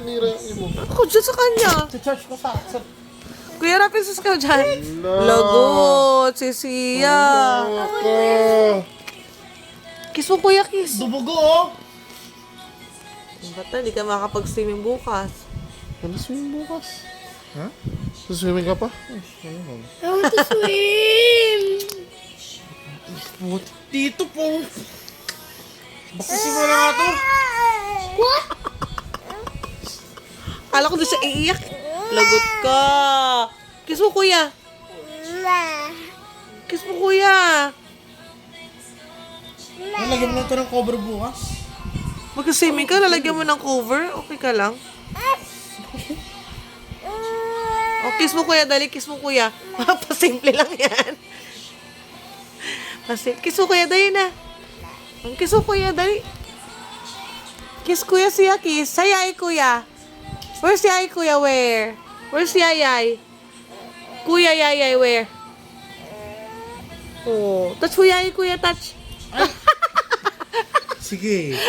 Nira mo. Ako dyan sa kanya. Charge ko sa... Kuya Rapin, sus ka dyan. Lagot, si Sia. Kiss mo, kuya, kiss. Dubugo, oh! Bata, hindi ka makapag-swimming bukas. Ano swimming bukas? Ha? Swimming ka pa? I want to swim. Dito po! Baka simula nga to! What? Kala ko doon siya iiyak. Lagot ka. Kiss mo, kuya. Kiss mo, kuya. Nalagyan mo lang ito ng cover bukas. Mag-swimming ka, lalagyan mo ng cover. Okay ka lang. O, kiss mo, kuya. Dali, kiss mo, kuya. Pasimple lang yan. Kiss mo, kuya. Dali na. Kiss mo, kuya. Dali. Kiss, kuya, siya. Kiss. Sayay, kuya. Where's Yay, kuya? Where? Where's Yayay? Kuya, Yayay, where? Oh, touch mo, Yay, kuya. Touch. Sige.